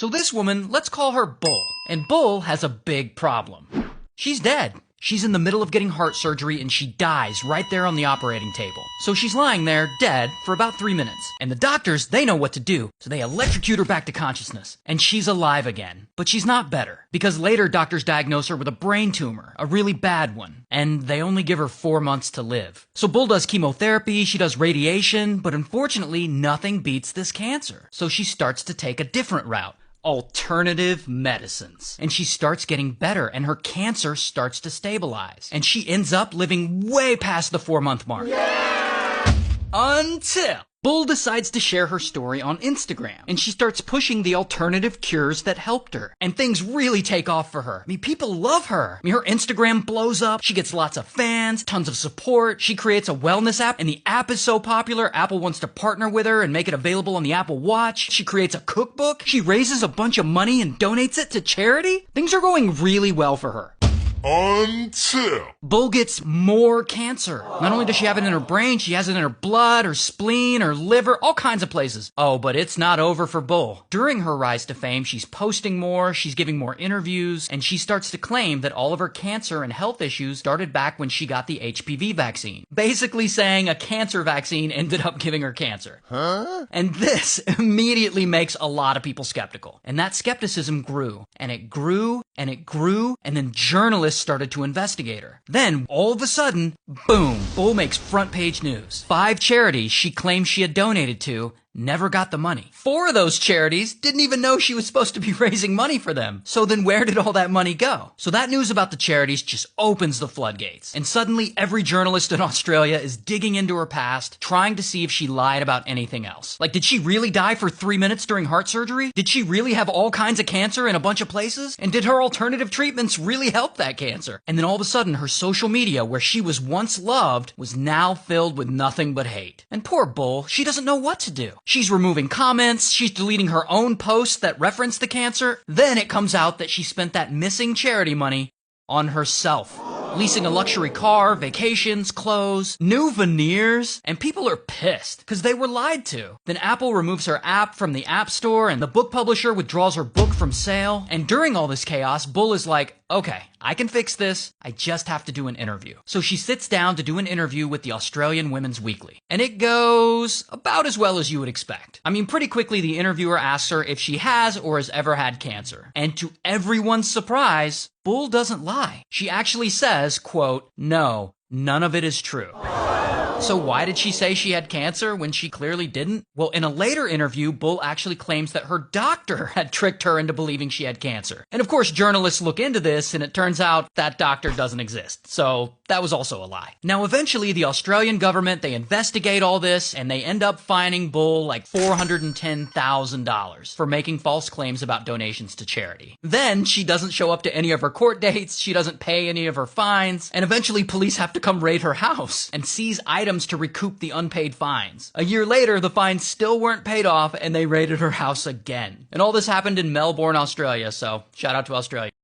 So this woman, let's call her Bull. And Bull has a big problem. She's dead. She's in the middle of getting heart surgery and she dies right there on the operating table. So she's lying there, dead, for about 3 minutes. And the doctors, they know what to do, so they electrocute her back to consciousness. And she's alive again. But she's not better, because later doctors diagnose her with a brain tumor, a really bad one. And they only give her 4 months to live. So Bull does chemotherapy, she does radiation, but unfortunately nothing beats this cancer. So she starts to take a different route. Alternative medicines. And she starts getting better and her cancer starts to stabilize. And she ends up living way past the 4-month mark. Yeah! Until Bull decides to share her story on Instagram, and she starts pushing the alternative cures that helped her. And things really take off for her. I mean, people love her. I mean, her Instagram blows up, she gets lots of fans, tons of support, she creates a wellness app, and the app is so popular, Apple wants to partner with her and make it available on the Apple Watch. She creates a cookbook, she raises a bunch of money and donates it to charity. Things are going really well for her. Until Bull gets more cancer. Not only does she have it in her brain, she has it in her blood, her spleen, her liver, all kinds of places. Oh, but it's not over for Bull. During her rise to fame, she's posting more, she's giving more interviews, and she starts to claim that all of her cancer and health issues started back when she got the HPV vaccine. Basically saying a cancer vaccine ended up giving her cancer. Huh? And this immediately makes a lot of people skeptical. And that skepticism grew, and it grew, and it grew, and then journalists started to investigate her. Then, all of a sudden, boom, Bull makes front page news. 5 charities she claimed she had donated to never got the money. 4 of those charities didn't even know she was supposed to be raising money for them. So then where did all that money go? So that news about the charities just opens the floodgates. And suddenly every journalist in Australia is digging into her past, trying to see if she lied about anything else. Like, did she really die for 3 minutes during heart surgery? Did she really have all kinds of cancer in a bunch of places? And did her alternative treatments really help that cancer? And then all of a sudden her social media, where she was once loved, was now filled with nothing but hate. And poor Bull, she doesn't know what to do. She's removing comments, she's deleting her own posts that reference the cancer. Then it comes out that she spent that missing charity money on herself. Leasing a luxury car, vacations, clothes, new veneers, and people are pissed because they were lied to. Then Apple removes her app from the App Store and the book publisher withdraws her book from sale. And during all this chaos, Bull is like, okay, I can fix this, I just have to do an interview. So she sits down to do an interview with the Australian Women's Weekly. And it goes about as well as you would expect. I mean, pretty quickly the interviewer asks her if she has or has ever had cancer. And to everyone's surprise, Bull doesn't lie. She actually says, quote, "No, none of it is true." So why did she say she had cancer when she clearly didn't? Well, in a later interview, Bull actually claims that her doctor had tricked her into believing she had cancer. And of course, journalists look into this, and it turns out that doctor doesn't exist. So that was also a lie. Now, eventually, the Australian government, they investigate all this, and they end up fining Bull like $410,000 for making false claims about donations to charity. Then, she doesn't show up to any of her court dates, she doesn't pay any of her fines, and eventually police have to come raid her house and seize items to recoup the unpaid fines. A year later, the fines still weren't paid off and they raided her house again. And all this happened in Melbourne, Australia, so shout out to Australia.